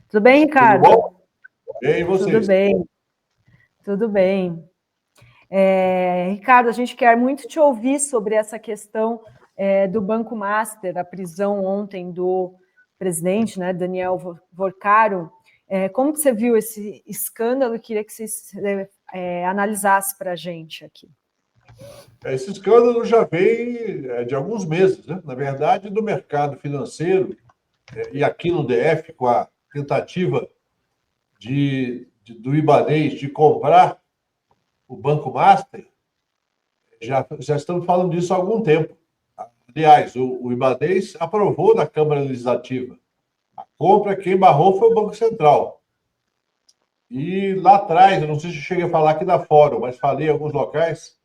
Tudo bem, Ricardo? Tudo bom? E vocês? Tudo bem, tudo bem. Ricardo, a gente quer muito te ouvir sobre essa questão do Banco Master, a prisão ontem do presidente, né, Daniel Vorcaro. Como que você viu esse escândalo? Eu queria que você analisasse para a gente aqui. Esse escândalo já vem de alguns meses, né? Na verdade, do mercado financeiro, e aqui no DF, com a tentativa do Ibanez de comprar o Banco Master, já estamos falando disso há algum tempo. Aliás, o Ibanez aprovou na Câmara Legislativa. A compra, quem barrou foi o Banco Central. E lá atrás, eu não sei se eu cheguei a falar aqui da Fórum, mas falei em alguns locais,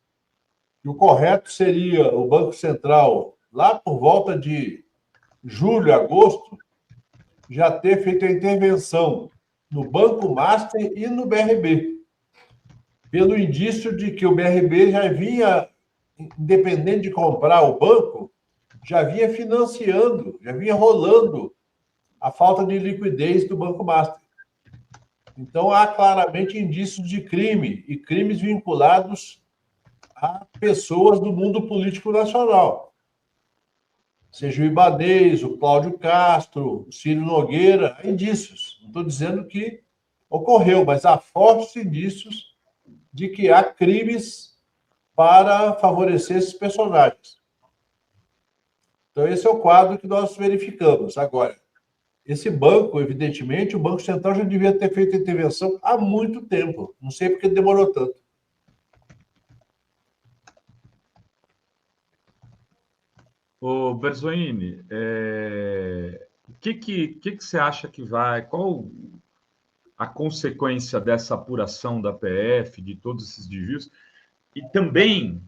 que o correto seria o Banco Central, lá por volta de julho, agosto, já ter feito a intervenção no Banco Master e no BRB, pelo indício de que o BRB já vinha, independente de comprar o banco, já vinha financiando, já vinha rolando a falta de liquidez do Banco Master. Então, há claramente indícios de crime, e crimes vinculados a pessoas do mundo político nacional. Seja o Ibanez, o Cláudio Castro, o Ciro Nogueira, há indícios. Não estou dizendo que ocorreu, mas há fortes indícios de que há crimes para favorecer esses personagens. Então, esse é o quadro que nós verificamos. Agora, esse banco, evidentemente, o Banco Central já devia ter feito a intervenção há muito tempo. Não sei porque demorou tanto. Ô, Berzoini, o que você acha que vai... Qual a consequência dessa apuração da PF, de todos esses desvios? E também,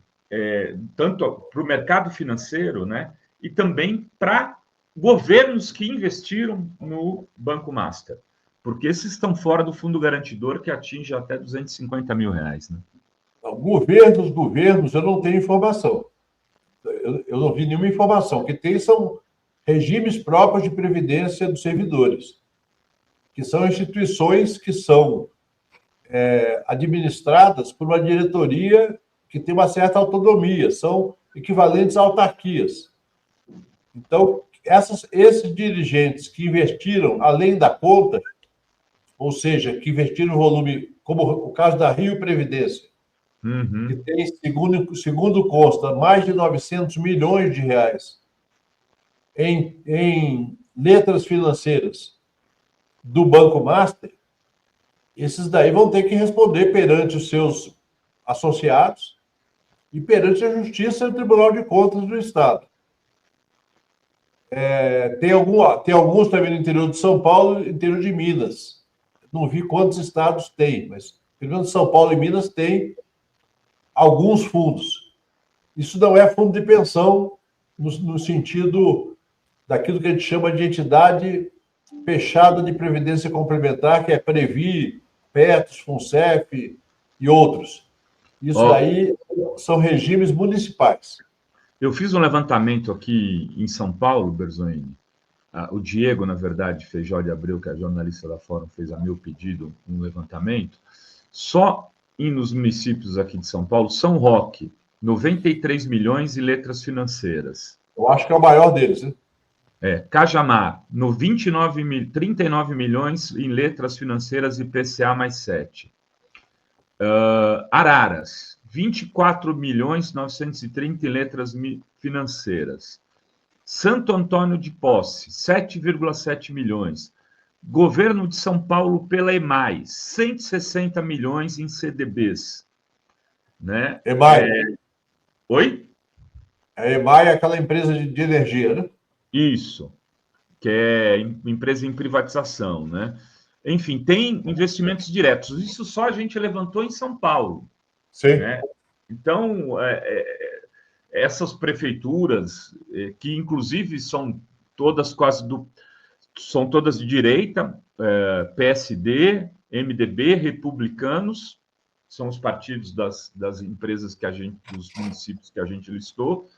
tanto para o mercado financeiro, né? E também para governos que investiram no Banco Master. Porque esses estão fora do fundo garantidor, que atinge até R$250 mil, né? Governos, eu não tenho informação. Eu não vi nenhuma informação. O que tem são regimes próprios de previdência dos servidores, que são instituições que são administradas por uma diretoria que tem uma certa autonomia, são equivalentes a autarquias. Então, esses dirigentes que investiram além da conta, ou seja, que investiram volume, como o caso da Rio Previdência, que tem, segundo consta, mais de 900 milhões de reais em letras financeiras do Banco Master, esses daí vão ter que responder perante os seus associados e perante a Justiça e o Tribunal de Contas do Estado. Tem alguns também no interior de São Paulo e no interior de Minas. Não vi quantos estados tem, mas pelo menos São Paulo e Minas tem alguns fundos. Isso não é fundo de pensão no sentido daquilo que a gente chama de entidade fechada de previdência complementar, que é Previ, Petros, Funcef e outros. Isso daí são regimes municipais. Eu fiz um levantamento aqui em São Paulo, Berzoini. O Diego, na verdade, Feijó de Abreu, que é jornalista da Fórum, fez a meu pedido um levantamento. Só nos municípios aqui de São Paulo, São Roque, 93 milhões em letras financeiras. Eu acho que é o maior deles, né? Cajamar, 39 milhões em letras financeiras IPCA mais 7. Araras, 24 milhões 930 em letras financeiras. Santo Antônio de Posse, 7,7 milhões. Governo de São Paulo pela EMAI, 160 milhões em CDBs. Né? EMAI. Oi? A EMAI é aquela empresa de energia, né? Isso, que é empresa em privatização, né? Enfim, tem investimentos diretos. Isso só a gente levantou em São Paulo. Sim. Né? Então, essas prefeituras, que inclusive são todas são todas de direita, PSD, MDB, republicanos, são os partidos das empresas dos municípios que a gente listou,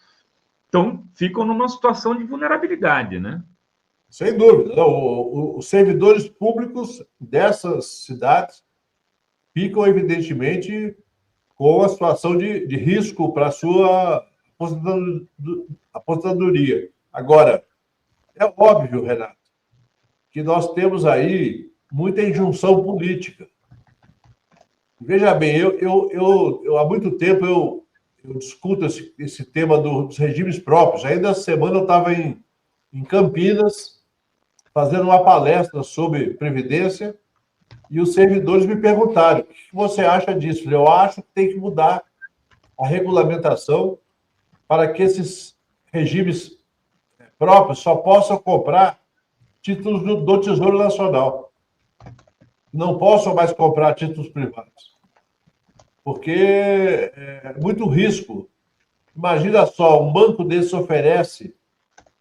então ficam numa situação de vulnerabilidade, né? Sem dúvida. Não, os servidores públicos dessas cidades ficam, evidentemente, com a situação de risco para a sua aposentadoria. Agora, é óbvio, Renato, que nós temos aí muita injunção política. Veja bem, eu há muito tempo eu discuto esse tema dos regimes próprios. Ainda essa semana eu estava em Campinas, fazendo uma palestra sobre Previdência, e os servidores me perguntaram: o que você acha disso? Eu acho que tem que mudar a regulamentação para que esses regimes próprios só possam comprar títulos do Tesouro Nacional. Não possam mais comprar títulos privados. Porque é muito risco. Imagina só, um banco desse oferece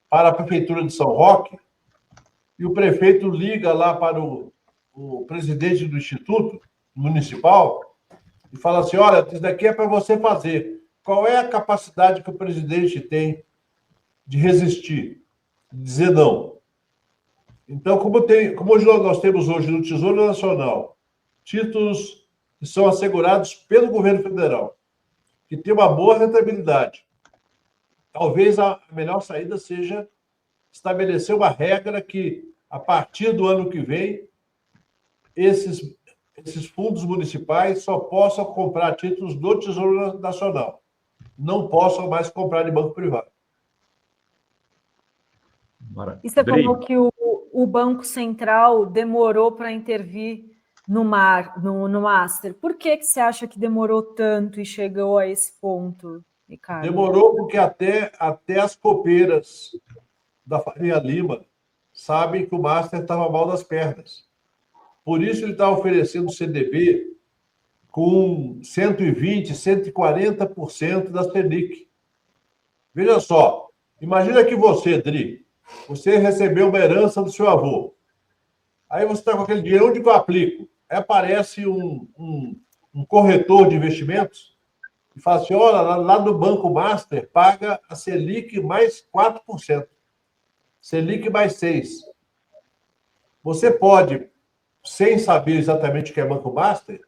para a Prefeitura de São Roque e o prefeito liga lá para o presidente do Instituto Municipal e fala assim: olha, isso daqui é para você fazer. Qual é a capacidade que o presidente tem de resistir, de dizer não? Então, como nós temos hoje no Tesouro Nacional títulos que são assegurados pelo governo federal, que tem uma boa rentabilidade, talvez a melhor saída seja estabelecer uma regra que, a partir do ano que vem, esses fundos municipais só possam comprar títulos do Tesouro Nacional. Não possam mais comprar de banco privado. E você falou que o Banco Central demorou para intervir no Master. Por que você acha que demorou tanto e chegou a esse ponto, Ricardo? Demorou porque até as copeiras da Faria Lima sabem que o Master estava mal das pernas. Por isso ele está oferecendo CDB com 120%, 140% da Selic. Veja só, imagina que você, Dri, você recebeu uma herança do seu avô. Aí você está com aquele dinheiro, onde que eu aplico? Aí aparece um corretor de investimentos e fala assim: olha, lá no Banco Master paga a Selic mais 4%. Selic mais 6%. Você pode, sem saber exatamente o que é Banco Master,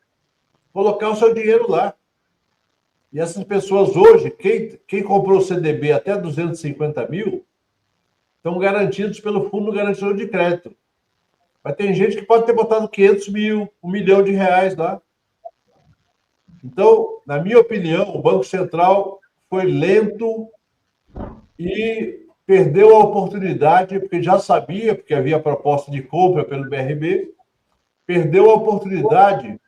colocar o seu dinheiro lá. E essas pessoas hoje, quem comprou o CDB até 250 mil, estão garantidos pelo Fundo Garantidor de Crédito. Mas tem gente que pode ter botado 500 mil, R$1 milhão lá. Então, na minha opinião, o Banco Central foi lento e perdeu a oportunidade, porque já sabia, porque havia proposta de compra pelo BRB, perdeu a oportunidade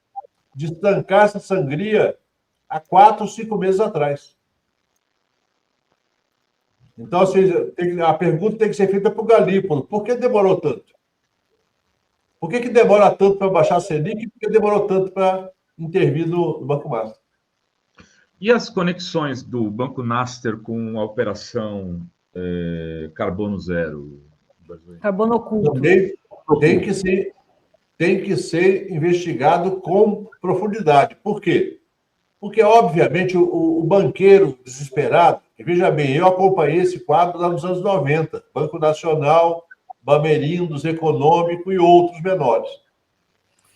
de estancar essa sangria há 4 ou 5 meses atrás. Então, assim, a pergunta tem que ser feita para o Galípolo: por que demorou tanto? Por que demora tanto para baixar a Selic e por que demorou tanto para intervir no Banco Master? E as conexões do Banco Master com a operação Carbono Zero? Carbono oculto. Também tem que ser investigado com profundidade. Por quê? Porque, obviamente, o banqueiro desesperado, e veja bem, eu acompanhei esse quadro lá nos anos 90, Banco Nacional, Bamerindos, Econômico e outros menores.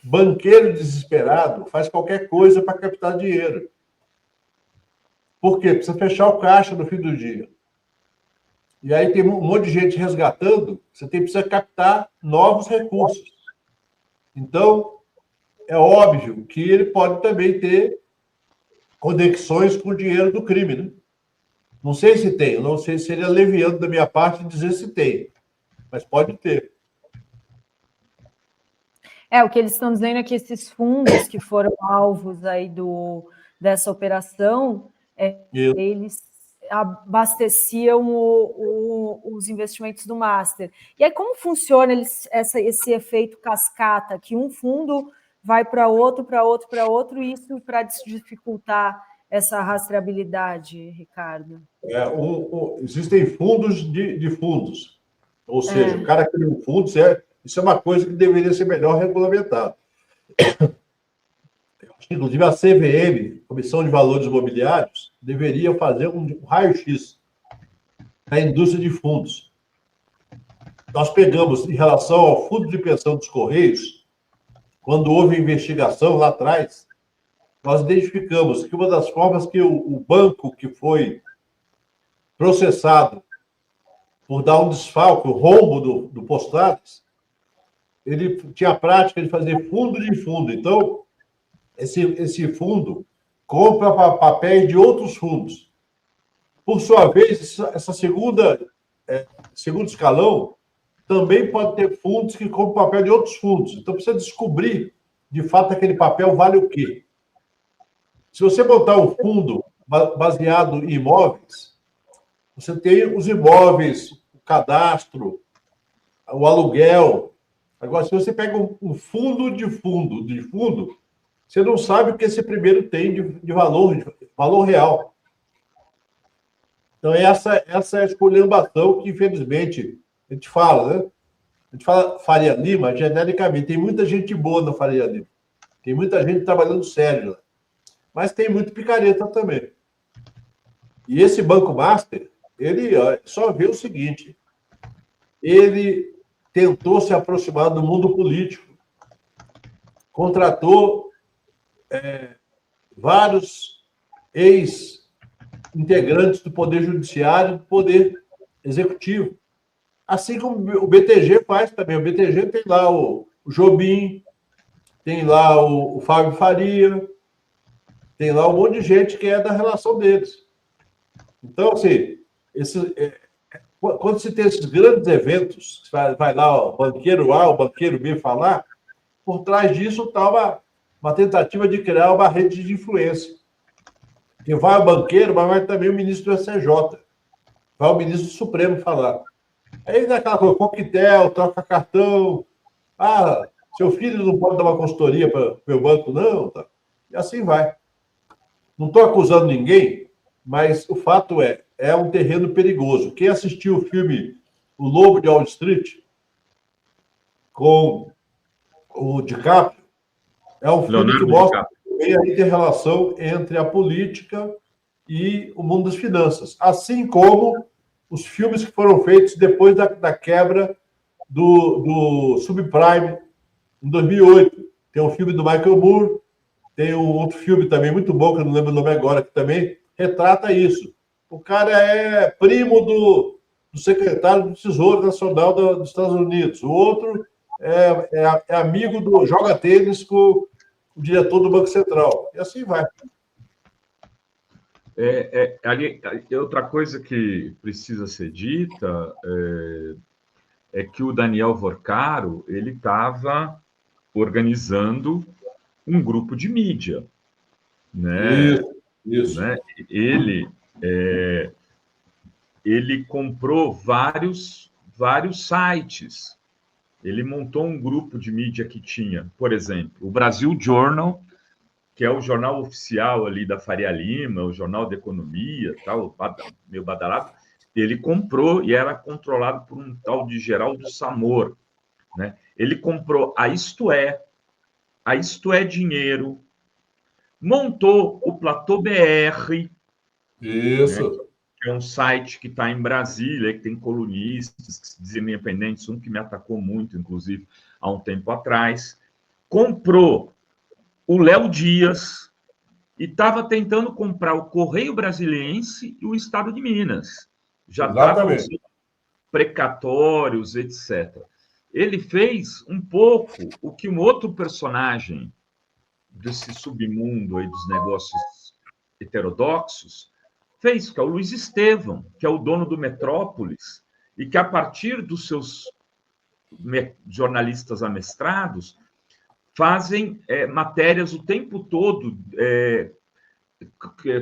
Banqueiro desesperado faz qualquer coisa para captar dinheiro. Por quê? Precisa fechar o caixa no fim do dia. E aí tem um monte de gente resgatando, você precisa captar novos recursos. Então, é óbvio que ele pode também ter conexões com o dinheiro do crime, né? Não sei se tem, não sei se seria leviano da minha parte dizer se tem, mas pode ter. O que eles estão dizendo é que esses fundos que foram alvos aí dessa operação, eles abasteciam os investimentos do Master. E aí, como funciona esse efeito cascata, que um fundo vai para outro, e isso para dificultar essa rastreabilidade, Ricardo? Existem fundos de fundos. Ou seja, o cara cria um fundo, isso é uma coisa que deveria ser melhor regulamentado. Inclusive, a CVM, Comissão de Valores Imobiliários, deveria fazer um raio-x da indústria de fundos. nós pegamos em relação ao Fundo de Pensão dos Correios, quando houve investigação lá atrás, nós identificamos que uma das formas que o banco que foi processado por dar um desfalque, o rombo do Postales, ele tinha a prática de fazer fundo de fundo. Então, esse fundo compra papéis de outros fundos. Por sua vez, essa segundo escalão também pode ter fundos que compram papel de outros fundos. Então, precisa descobrir, de fato, aquele papel vale o quê. Se você botar um fundo baseado em imóveis, você tem os imóveis, o cadastro, o aluguel. Agora, se você pega um fundo de fundo, você não sabe o que esse primeiro tem de valor real. Então, essa é a esculhambação que, infelizmente, a gente fala, né? A gente fala Faria Lima, genericamente. Tem muita gente boa na Faria Lima. Tem muita gente trabalhando sério lá. Mas tem muito picareta também. E esse Banco Master, ele só vê o seguinte: ele tentou se aproximar do mundo político, contratou vários ex-integrantes do Poder Judiciário e do Poder Executivo. Assim como o BTG faz também. O BTG tem lá o Jobim, tem lá o Fábio Faria, tem lá um monte de gente que é da relação deles. Então, assim, quando se tem esses grandes eventos, vai lá o banqueiro A, o banqueiro B falar, por trás disso está uma tentativa de criar uma rede de influência. Porque vai o banqueiro, mas vai também o ministro do STJ, vai o ministro do Supremo falar. Aí naquela coisa, coquetel, troca cartão, seu filho não pode dar uma consultoria para o meu banco, não, tá? E assim vai. Não estou acusando ninguém, mas o fato é um terreno perigoso. Quem assistiu o filme O Lobo de Wall Street, com o DiCaprio, é um filme Leonardo que mostra DiCaprio. bem a inter-relação entre a política e o mundo das finanças, assim como os filmes que foram feitos depois da quebra do subprime em 2008. Tem um filme do Michael Moore, tem um outro filme também muito bom, que eu não lembro o nome agora, que também retrata isso. O cara é primo do secretário do Tesouro Nacional dos Estados Unidos. O outro é amigo joga tênis com o diretor do Banco Central. E assim vai. Outra coisa que precisa ser dita é que o Daniel Vorcaro ele estava organizando um grupo de mídia, né? Isso. Né? Ele comprou vários sites. Ele montou um grupo de mídia que tinha, por exemplo, o Brasil Journal, que é o jornal oficial ali da Faria Lima, o jornal de economia, tal, meio badalado. Ele comprou e era controlado por um tal de Geraldo Samor, né? Ele comprou a Isto É Dinheiro, montou o Platô BR, Isso. né? Que é um site que está em Brasília, que tem colunistas que se dizem independentes, um que me atacou muito, inclusive, há um tempo atrás. Comprou o Léo Dias e estava tentando comprar o Correio Brasiliense e o Estado de Minas. Já estavam precatórios, etc. Ele fez um pouco o que um outro personagem desse submundo aí dos negócios heterodoxos fez, que é o Luiz Estevão, que é o dono do Metrópolis, e que, a partir dos seus jornalistas amestrados, fazem matérias o tempo todo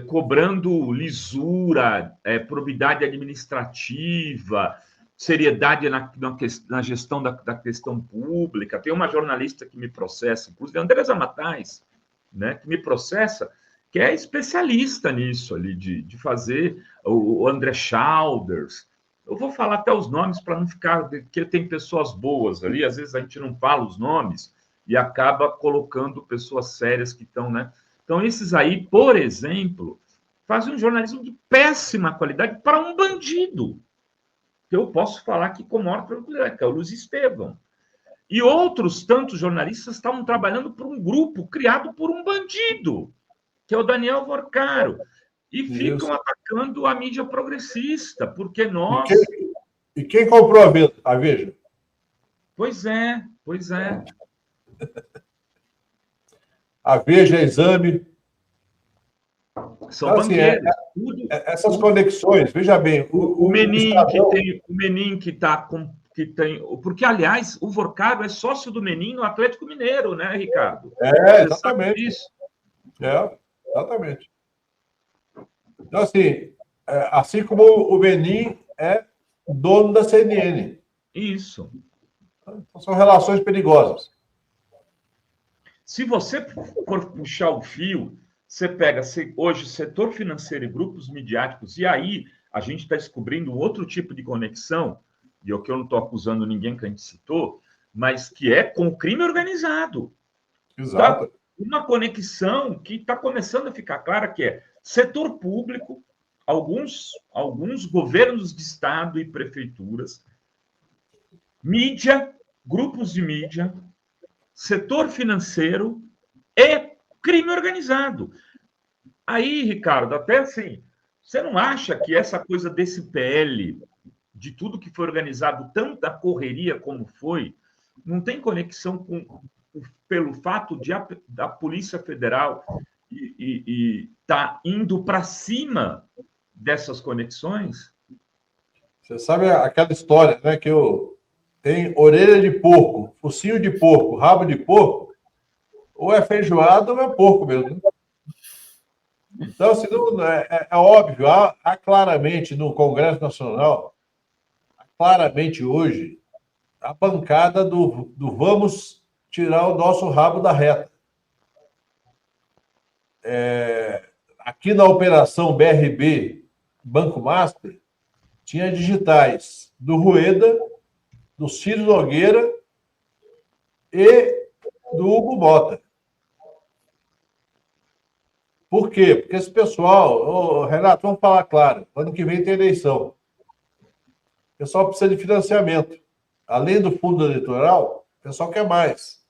cobrando lisura, probidade administrativa, seriedade na gestão da questão pública. Tem uma jornalista que me processa, inclusive a Andresa Matais, né, que me processa, que é especialista nisso ali, de fazer o André Chalders. Eu vou falar até os nomes para não ficar, porque tem pessoas boas ali, às vezes a gente não fala os nomes e acaba colocando pessoas sérias que estão, né? Então, esses aí, por exemplo, fazem um jornalismo de péssima qualidade para um bandido. que eu posso falar aqui com maior tranquilidade, que é o Luiz Estevão. E outros tantos jornalistas estavam trabalhando por um grupo criado por um bandido, que é o Daniel Vorcaro, e ficam atacando a mídia progressista, porque nós... E quem comprou a Veja? Pois é, pois é. A Veja, Exame. São Então, assim, banqueiros. essas conexões, veja bem... O Menin que está com... Que tem, porque, aliás, o Vorcaro é sócio do Menin no Atlético Mineiro, né, Ricardo? Exatamente. Exatamente. Então, assim como o Menin é dono da CNN. Isso. Então, são relações perigosas. Se você for puxar o fio, você pega hoje setor financeiro e grupos midiáticos, e aí a gente está descobrindo outro tipo de conexão, e é o que eu não estou acusando ninguém que a gente citou, mas que é com o crime organizado. Exato. Tá? Uma conexão que está começando a ficar clara, que é setor público, alguns governos de estado e prefeituras, mídia, grupos de mídia, setor financeiro e crime organizado. Aí, Ricardo, até assim, você não acha que essa coisa desse PL, de tudo que foi organizado, tanto da correria como foi, não tem conexão pelo fato da Polícia Federal tá indo para cima dessas conexões? Você sabe aquela história, né, que tem orelha de porco, focinho de porco, rabo de porco, ou é feijoada ou é porco mesmo. Então, assim, é óbvio, há claramente no Congresso Nacional, claramente hoje, a bancada do vamos tirar o nosso rabo da reta. Aqui na operação BRB Banco Master, tinha digitais do Rueda, do Ciro Nogueira e do Hugo Mota. Por quê? Porque esse pessoal... Renato, vamos falar claro. Ano que vem tem eleição. O pessoal precisa de financiamento. Além do fundo eleitoral, o pessoal quer mais.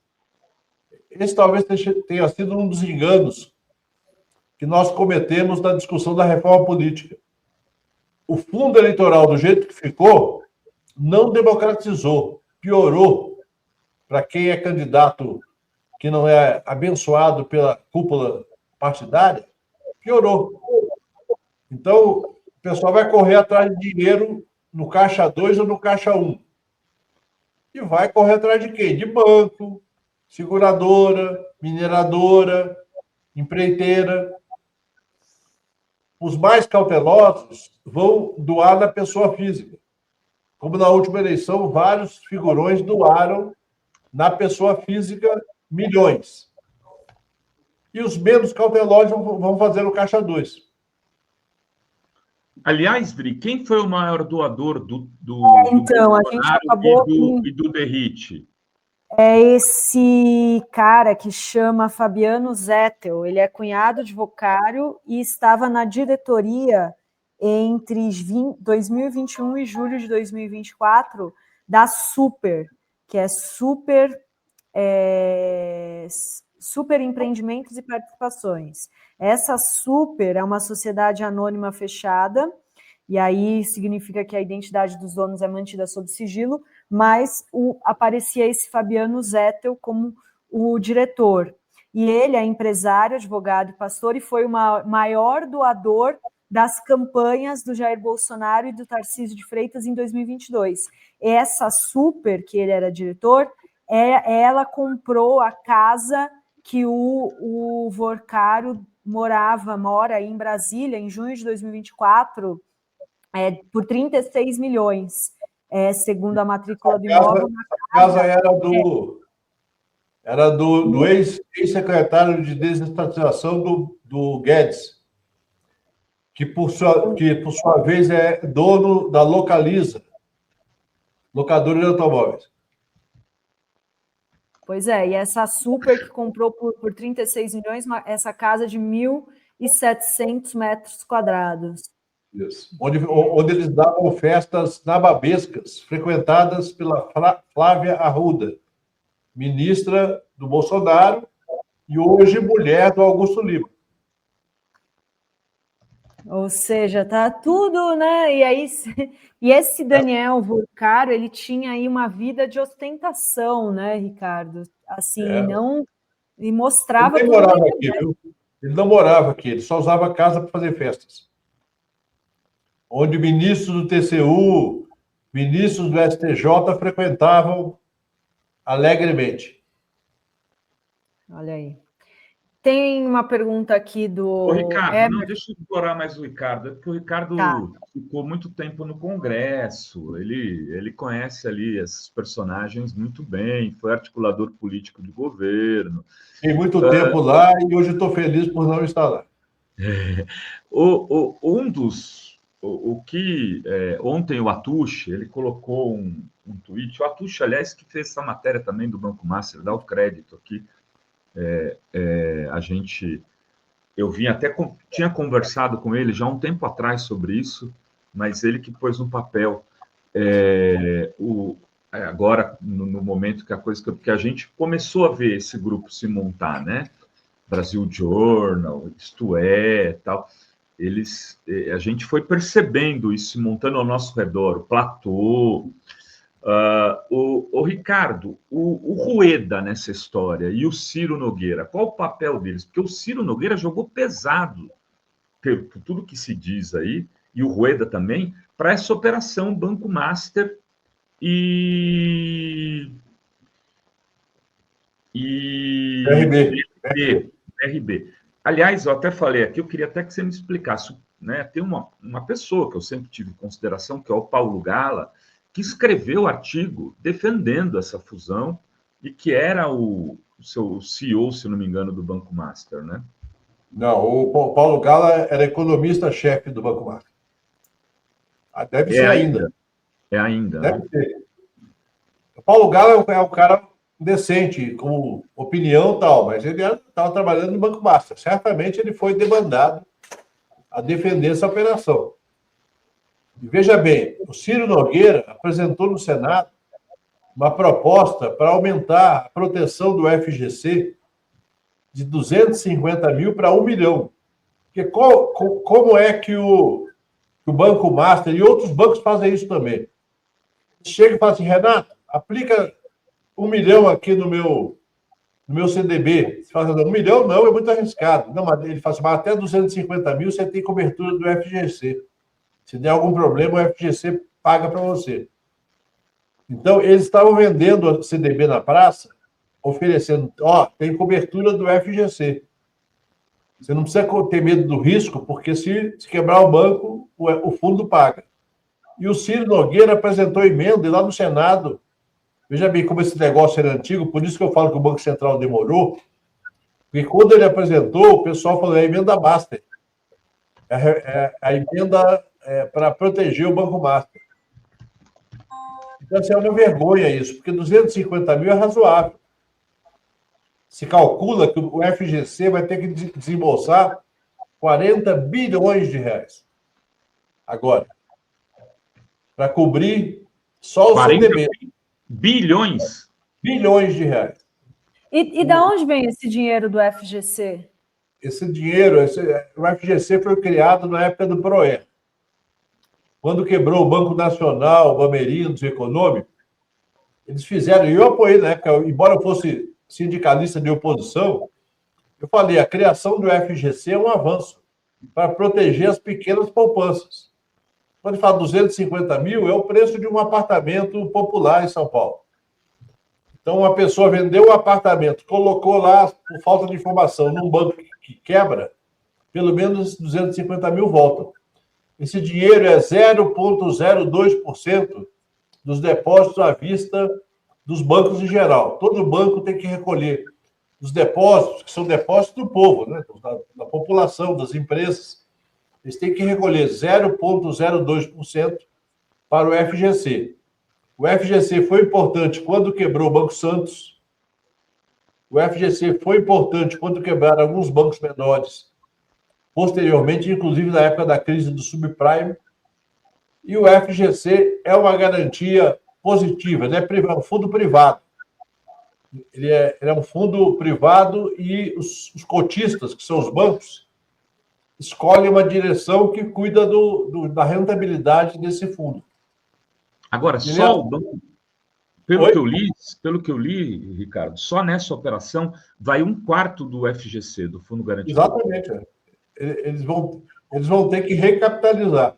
Esse talvez tenha sido um dos enganos que nós cometemos na discussão da reforma política. O fundo eleitoral, do jeito que ficou, não democratizou, piorou para quem é candidato que não é abençoado pela cúpula partidária, piorou. Então, o pessoal vai correr atrás de dinheiro no caixa 2 ou no caixa 1. E vai correr atrás de quem? De banco, seguradora, mineradora, empreiteira. Os mais cautelosos vão doar na pessoa física. Como na última eleição, vários figurões doaram na pessoa física milhões. E os menos cautelosos vão fazer no caixa 2. Aliás, Dri, quem foi o maior doador do então, a gente acabou e do Derrite? É esse cara que chama Fabiano Zettel. Ele é cunhado de Vocário e estava na diretoria entre 2021 e julho de 2024 da Super, que é Super Empreendimentos e Participações. Essa Super é uma sociedade anônima fechada, e aí significa que a identidade dos donos é mantida sob sigilo, mas aparecia esse Fabiano Zettel como o diretor. E ele é empresário, advogado e pastor, e foi o maior doador das campanhas do Jair Bolsonaro e do Tarcísio de Freitas em 2022. Essa Super, que ele era diretor, ela comprou a casa que o Vorcaro mora em Brasília, em junho de 2024, por 36 milhões, segundo a matrícula do imóvel. A casa era do ex-secretário de desestatização do Guedes, que por sua vez é dono da Localiza, locadora de automóveis. Pois é, e essa Super que comprou por 36 milhões, essa casa de 1.700 metros quadrados. Isso. Onde eles davam festas nababescas, frequentadas pela Flávia Arruda, ministra do Bolsonaro e hoje mulher do Augusto Lima. Ou seja, tá tudo, né? E aí, e esse Daniel Vulcaro, ele tinha aí uma vida de ostentação, né, Ricardo? Assim, não e mostrava ele tudo. Ele morava aqui, viu? Ele não morava aqui, ele só usava a casa para fazer festas. Onde ministros do TCU, ministros do STJ frequentavam alegremente. Olha aí. Tem uma pergunta aqui do... Ô, Ricardo, não, deixa eu explorar mais o Ricardo, porque o Ricardo ficou muito tempo no Congresso, ele conhece ali esses personagens muito bem, foi articulador político de governo. Fiquei muito tempo lá e hoje estou feliz por não estar lá. Ontem o Atush, ele colocou um tweet, o Atush, aliás, que fez essa matéria também do Banco Master, dá o crédito aqui, eu tinha conversado com ele já um tempo atrás sobre isso, mas ele que pôs no papel, agora, no momento que a gente começou a ver esse grupo se montar, né? Brasil Journal, Isto É, tal, a gente foi percebendo isso se montando ao nosso redor, o Platô. O Ricardo, o Rueda nessa história e o Ciro Nogueira, qual o papel deles? Porque o Ciro Nogueira jogou pesado, por tudo que se diz aí, e o Rueda também, para essa operação Banco Master e BRB. Aliás, eu até falei aqui, eu queria até que você me explicasse, né? Tem uma pessoa que eu sempre tive em consideração, que é o Paulo Gala, que escreveu artigo defendendo essa fusão e que era o seu CEO, se não me engano, do Banco Master, né? Não, o Paulo Gala era economista-chefe do Banco Master. Deve ser ainda. É ainda. Deve ser. O Paulo Gala é um cara decente, com opinião e tal, mas ele estava trabalhando no Banco Master. Certamente ele foi demandado a defender essa operação. E veja bem, o Ciro Nogueira apresentou no Senado uma proposta para aumentar a proteção do FGC de 250 mil para 1 milhão. Porque como é que o Banco Master e outros bancos fazem isso também? Chega e fala assim, Renato, aplica 1 milhão aqui no meu CDB. Você fala assim, 1 milhão não, é muito arriscado. Não, mas ele fala assim, mas até 250 mil você tem cobertura do FGC. Se der algum problema, o FGC paga para você. Então, eles estavam vendendo a CDB na praça, oferecendo, tem cobertura do FGC. Você não precisa ter medo do risco, porque se quebrar o banco, o fundo paga. E o Ciro Nogueira apresentou emenda, e lá no Senado, veja bem como esse negócio era antigo, por isso que eu falo que o Banco Central demorou, porque quando ele apresentou, o pessoal falou, é a emenda Master. A emenda para proteger o Banco Master. Então, assim, é uma vergonha isso, porque 250 mil é razoável. Se calcula que o FGC vai ter que desembolsar 40 bilhões de reais. Agora, para cobrir só o CDB. Bilhões? Bilhões de reais. E da onde vem esse dinheiro do FGC? Esse dinheiro, o FGC foi criado na época do PROER. Quando quebrou o Banco Nacional, o Bamerindos, o Econômico, eles fizeram, e eu apoiei na época, embora eu fosse sindicalista de oposição, eu falei, a criação do FGC é um avanço para proteger as pequenas poupanças. Quando ele fala 250 mil, é o preço de um apartamento popular em São Paulo. Então, uma pessoa vendeu um apartamento, colocou lá, por falta de informação, num banco que quebra, pelo menos 250 mil voltam. Esse dinheiro é 0,02% dos depósitos à vista dos bancos em geral. Todo banco tem que recolher os depósitos, que são depósitos do povo, né? Da população, das empresas. Eles têm que recolher 0,02% para o FGC. O FGC foi importante quando quebrou o Banco Santos. O FGC foi importante quando quebraram alguns bancos menores posteriormente, inclusive na época da crise do subprime. E o FGC é uma garantia positiva, né? É um fundo privado. Ele é um fundo privado e os cotistas, que são os bancos, escolhem uma direção que cuida da rentabilidade desse fundo. Agora, só o banco, pelo que eu li, Ricardo, só nessa operação vai 1/4 do FGC, do Fundo Garantido. Exatamente. Eles vão ter que recapitalizar.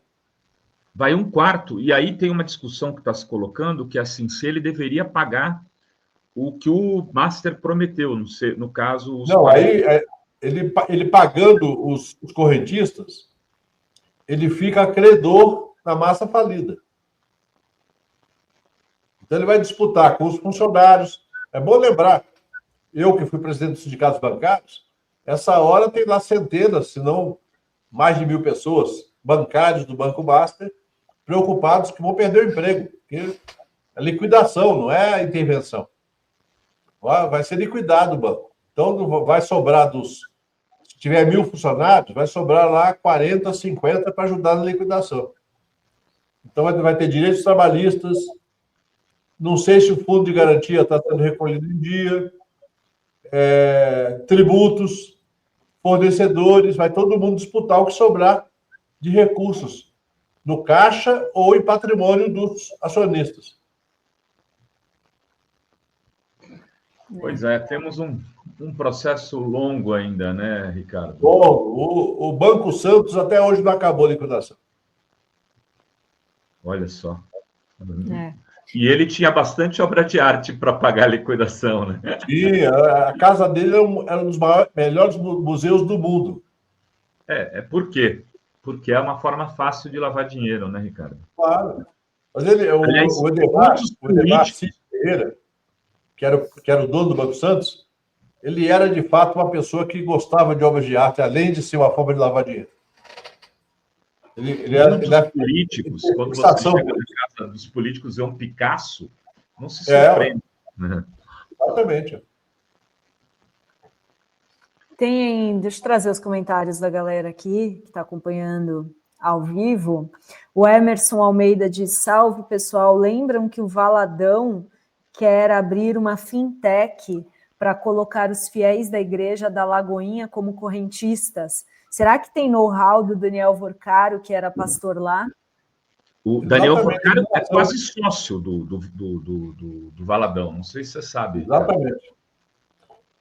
Vai 1/4, e aí tem uma discussão que está se colocando, que é assim, se ele deveria pagar o que o Master prometeu, no caso... Não, aí ele pagando os correntistas, ele fica credor na massa falida. Então ele vai disputar com os funcionários. É bom lembrar, eu que fui presidente dos sindicatos bancários, essa hora tem lá centenas, se não mais de 1.000 pessoas, bancários do Banco Master, preocupados que vão perder o emprego. Porque é liquidação, não é intervenção. Vai ser liquidado o banco. Então, vai sobrar se tiver 1.000 funcionários, vai sobrar lá 40, 50 para ajudar na liquidação. Então, vai ter direitos trabalhistas. Não sei se o fundo de garantia está sendo recolhido em dia. Tributos, fornecedores, vai todo mundo disputar o que sobrar de recursos no caixa ou em patrimônio dos acionistas. Pois é, temos um processo longo ainda, né, Ricardo? Bom, o Banco Santos até hoje não acabou a liquidação. Olha só. E ele tinha bastante obra de arte para pagar a liquidação, né? E a casa dele era um dos melhores museus do mundo. Por quê? Porque é uma forma fácil de lavar dinheiro, né, Ricardo? Claro. Mas Aliás, o Edemar Ferreira, que era o dono do Banco Santos, ele era, de fato, uma pessoa que gostava de obras de arte, além de ser uma forma de lavar dinheiro. Ele era políticos, quando você chega na casa dos políticos, vê um Picasso, não se surpreende. Né? Exatamente. Deixa eu trazer os comentários da galera aqui, que está acompanhando ao vivo. O Emerson Almeida diz: salve, pessoal. Lembram que o Valadão quer abrir uma fintech para colocar os fiéis da igreja da Lagoinha como correntistas? Será que tem know-how do Daniel Vorcaro, que era pastor lá? O Daniel Vorcaro é quase sócio do Valadão, não sei se você sabe. Exatamente.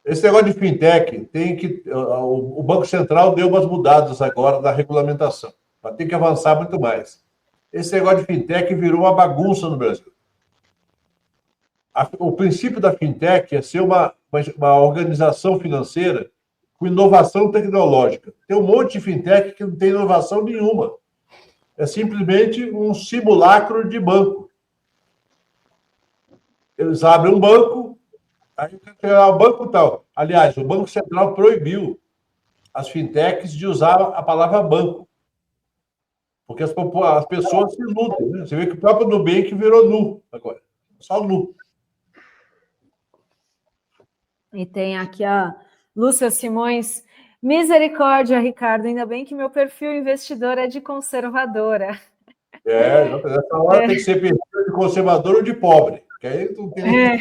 Esse negócio de fintech, o Banco Central deu umas mudadas agora na regulamentação. Vai ter que avançar muito mais. Esse negócio de fintech virou uma bagunça no Brasil. O princípio da fintech é ser uma organização financeira com inovação tecnológica. Tem um monte de fintech que não tem inovação nenhuma. É simplesmente um simulacro de banco. Eles abrem um banco, aí o banco tal. Aliás, o Banco Central proibiu as fintechs de usar a palavra banco. Porque as pessoas se iludem. Né? Você vê que o próprio Nubank virou nu agora. Só nu. E tem aqui a Lúcia Simões. Misericórdia, Ricardo, ainda bem que meu perfil investidor é de conservadora. Nessa hora tem que ser perfil de conservador ou de pobre. Que aí não tem...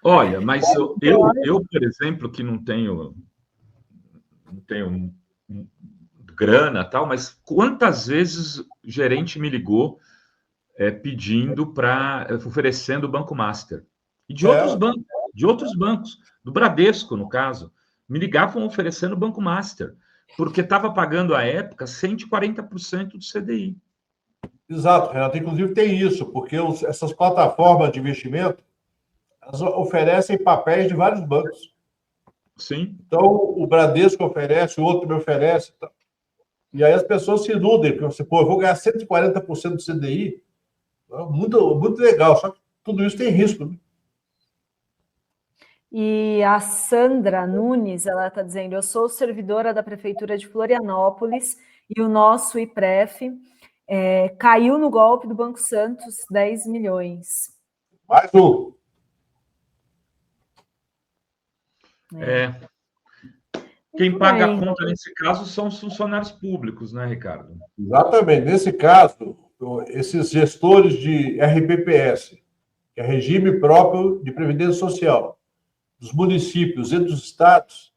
Olha, mas eu, por exemplo, que não tenho grana tal, mas quantas vezes o gerente me ligou pedindo oferecendo o Banco Master? E de outros bancos, do Bradesco, no caso, me ligavam oferecendo o Banco Master, porque estava pagando, à época, 140% do CDI. Exato, Renato. Inclusive tem isso, porque essas plataformas de investimento elas oferecem papéis de vários bancos. Sim. Então, o Bradesco oferece, o outro me oferece. Tá? E aí as pessoas se iludem, porque você, eu vou ganhar 140% do CDI. Muito, muito legal, só que tudo isso tem risco. Né? E a Sandra Nunes, ela está dizendo: eu sou servidora da Prefeitura de Florianópolis e o nosso IPREF caiu no golpe do Banco Santos 10 milhões. Mais um. Quem paga a conta nesse caso são os funcionários públicos, né, Ricardo? Exatamente. Nesse caso, esses gestores de RPPS, que é Regime Próprio de Previdência Social, dos municípios e dos estados,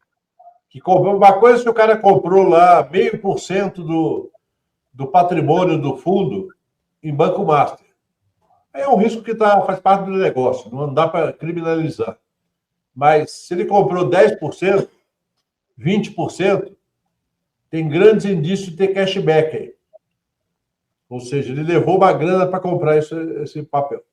que comprou uma coisa que o cara comprou lá 0,5% do patrimônio do fundo em Banco Master. É um risco que faz parte do negócio, não dá para criminalizar. Mas se ele comprou 10%, 20%, tem grandes indícios de ter cashback aí. Ou seja, ele levou uma grana para comprar esse papel.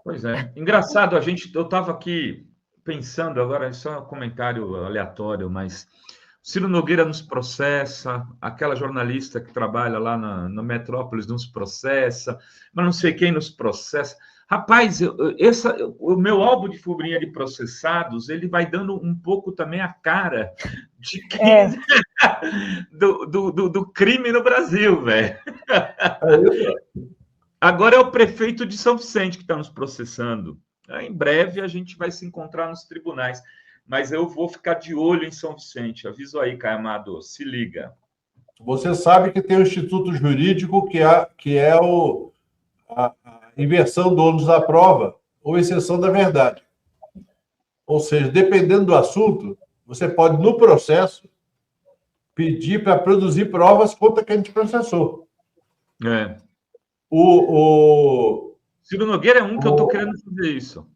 Pois é. Engraçado, eu estava aqui pensando, agora isso é um comentário aleatório, mas o Ciro Nogueira nos processa, aquela jornalista que trabalha lá na Metrópolis nos processa, mas não sei quem nos processa. Rapaz, o meu álbum de figurinha de processados, ele vai dando um pouco também a cara de quem do crime no Brasil, velho. Agora é o prefeito de São Vicente que está nos processando. Em breve a gente vai se encontrar nos tribunais. Mas eu vou ficar de olho em São Vicente. Aviso aí, Caio Amado, se liga. Você sabe que tem o Instituto Jurídico, que é a inversão do ônus da prova ou exceção da verdade. Ou seja, dependendo do assunto, você pode, no processo, pedir para produzir provas contra quem te processou. Ciro Nogueira é um que eu estou querendo fazer isso.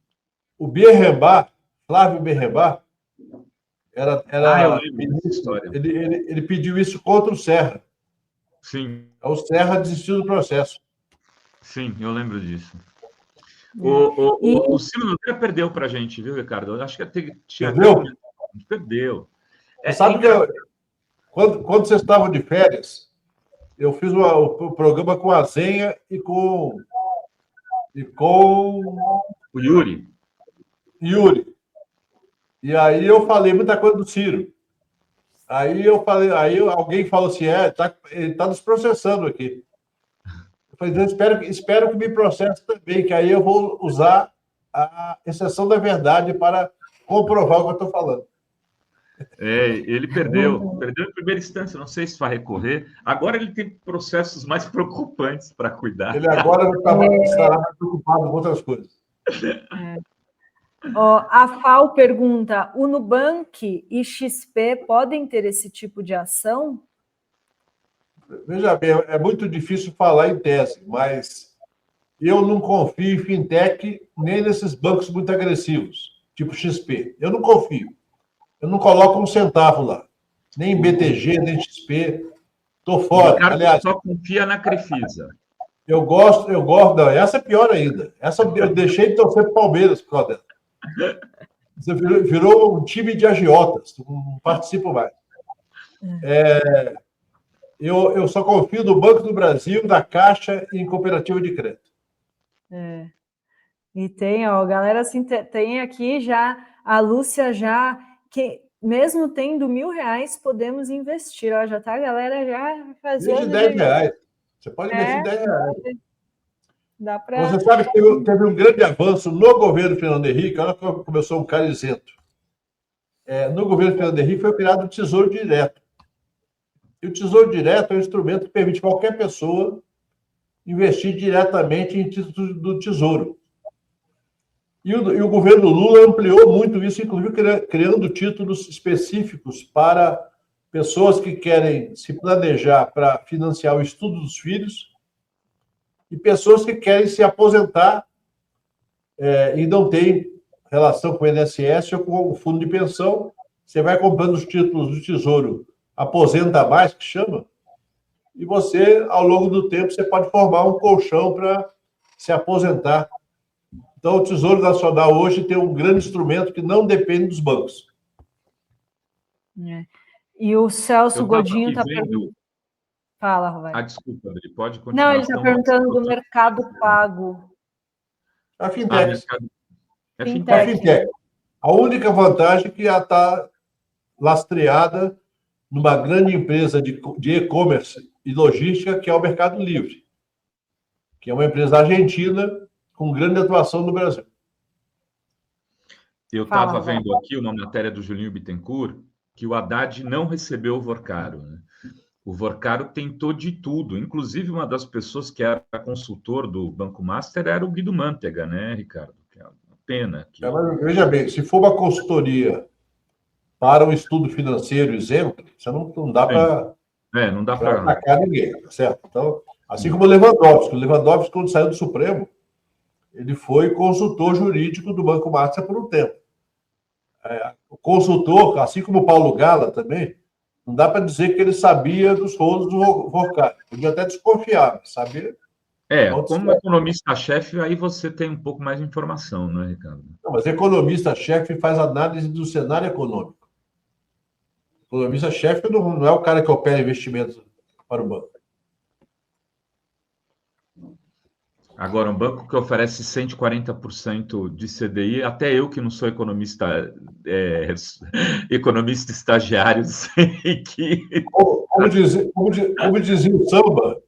O Berrembar, Flávio Berrembar, eu lembro dessa história. Ele pediu isso contra o Serra. Sim. O Serra desistiu do processo. Sim, eu lembro disso. O Ciro Nogueira perdeu para a gente, viu, Ricardo? Eu acho que perdeu. Sabe que quando vocês estavam de férias, eu fiz o programa com a Zenha e com o Yuri. E aí eu falei muita coisa do Ciro. Aí alguém falou assim, ele está nos processando aqui. Eu falei, espero que me processe também, que aí eu vou usar a exceção da verdade para comprovar o que eu estou falando. Ele perdeu em primeira instância, não sei se vai recorrer. Agora ele tem processos mais preocupantes para cuidar. Ele agora estará mais preocupado com outras coisas. A FAO pergunta: o Nubank e XP podem ter esse tipo de ação? Veja bem, é muito difícil falar em tese, mas eu não confio em fintech nem nesses bancos muito agressivos, tipo XP. Eu não confio. Eu não coloco um centavo lá. Nem em BTG, nem XP. Estou fora. O Ricardo aliás, só confia na Crefisa. Eu gosto. Não, essa é pior ainda. Essa eu deixei de torcer para o Palmeiras por causa dela. Você virou um time de agiotas. Não participo mais. Eu só confio no Banco do Brasil, na Caixa e em cooperativa de crédito. E tem, galera, assim, tem aqui já a Lúcia já, que mesmo tendo R$1.000, podemos investir. Já tá a galera já fazendo... Desde R$10. Você pode investir R$10. Dá pra... Você sabe que teve um grande avanço no governo Fernando Henrique, olha como começou um cara isento. No governo Fernando Henrique foi criado o Tesouro Direto. E o Tesouro Direto é um instrumento que permite qualquer pessoa investir diretamente em títulos do Tesouro. E o governo Lula ampliou muito isso, inclusive criando títulos específicos para pessoas que querem se planejar para financiar o estudo dos filhos e pessoas que querem se aposentar e não têm relação com o INSS ou com o fundo de pensão. Você vai comprando os títulos do Tesouro Aposenta Mais, que chama, e você, ao longo do tempo, você pode formar um colchão para se aposentar. Então, o Tesouro Nacional hoje tem um grande instrumento que não depende dos bancos. E o Celso Godinho está perguntando... Fala, Roberto. Desculpa, Adri, pode continuar. Não, ele está perguntando do Mercado Pago. A fintech. É fintech. A única vantagem é que ela está lastreada numa grande empresa de e-commerce e logística, que é o Mercado Livre, que é uma empresa argentina com grande atuação no Brasil. Eu estava vendo aqui uma matéria do Julinho Bittencourt que o Haddad não recebeu o Vorcaro, né? O Vorcaro tentou de tudo, inclusive uma das pessoas que era consultor do Banco Master era o Guido Mantega, né, Ricardo? Que é uma pena. Que... Mas veja bem, se for uma consultoria para um estudo financeiro isento, você não dá para não dá para atacar ninguém, tá certo? Então, assim como o Lewandowski, quando saiu do Supremo, ele foi consultor jurídico do Banco Master por um tempo. O consultor, assim como o Paulo Gala também, não dá para dizer que ele sabia dos rolos do Vorcaro. Podia até desconfiar, mas sabia. Como economista-chefe, aí você tem um pouco mais de informação, não é, Ricardo? Não, mas economista-chefe faz análise do cenário econômico. Economista-chefe não é o cara que opera investimentos para o banco. Agora, um banco que oferece 140% de CDI, até eu que não sou economista estagiário, sei que... Como dizia o samba,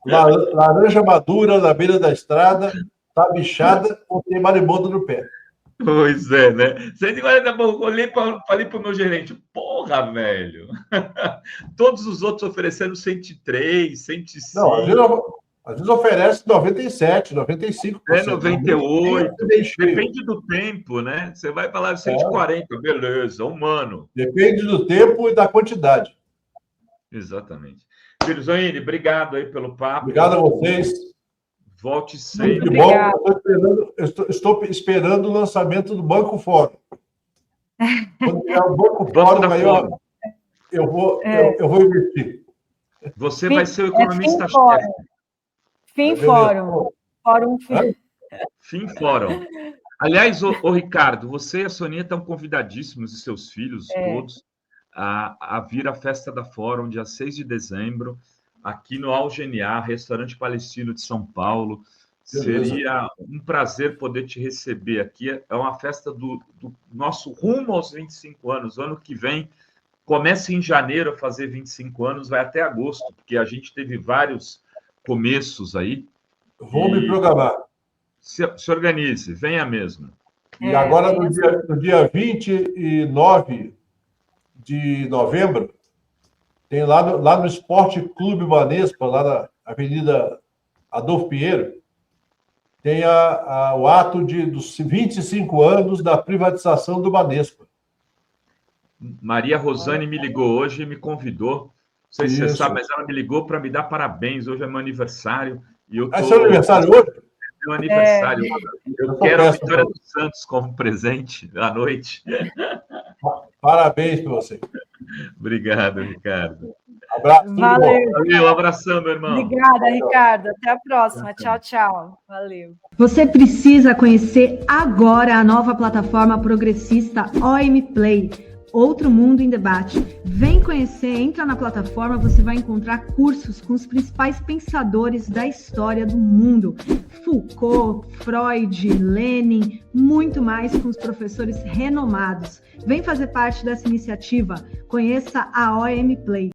laranja madura na beira da estrada, tá bichada ou tem marimbondo no pé. Pois é, né? 140, olhei para o meu gerente, porra, velho! Todos os outros oferecendo 103, 105... Não, às vezes oferece 97, 95%. 98. Depende do tempo, né? Você vai falar 140, beleza, humano. Depende do tempo e da quantidade. Exatamente. Berzoini, obrigado aí pelo papo. Obrigado a vocês. Volte sempre. Muito bom. Estou esperando o lançamento do Banco Fórum. Quando tiver o Banco Fórum, aí eu vou investir. Você vai ser o economista-chefe. FinFórum. FinFórum. Aliás, o Ricardo, você e a Soninha estão convidadíssimos, e seus filhos todos, a vir à Festa da Fórum, dia 6 de dezembro, aqui no Algeniar, restaurante palestino de São Paulo. Seria um prazer poder te receber aqui. É uma festa do nosso rumo aos 25 anos. O ano que vem, começa em janeiro a fazer 25 anos, vai até agosto, porque a gente teve vários começos aí. Vou me programar. Se organize, venha mesmo. E agora, no dia 29 de novembro, tem lá no Esporte Clube Banespa, lá na Avenida Adolfo Pinheiro, tem o ato dos 25 anos da privatização do Banespa. Maria Rosane me ligou hoje e me convidou. Não sei se você sabe, mas ela me ligou para me dar parabéns. Hoje é meu aniversário. E eu É seu aniversário hoje? É meu aniversário. Eu quero a Vitória do Santos como presente à noite. Parabéns para você. Obrigado, Ricardo. Abraço. Valeu, abração, meu irmão. Obrigada, Ricardo. Até a próxima. Tchau, tchau. Valeu. Você precisa conhecer agora a nova plataforma progressista OM Play. Outro Mundo em Debate. Vem conhecer, entra na plataforma, você vai encontrar cursos com os principais pensadores da história do mundo. Foucault, Freud, Lenin, muito mais com os professores renomados. Vem fazer parte dessa iniciativa. Conheça a OM Play.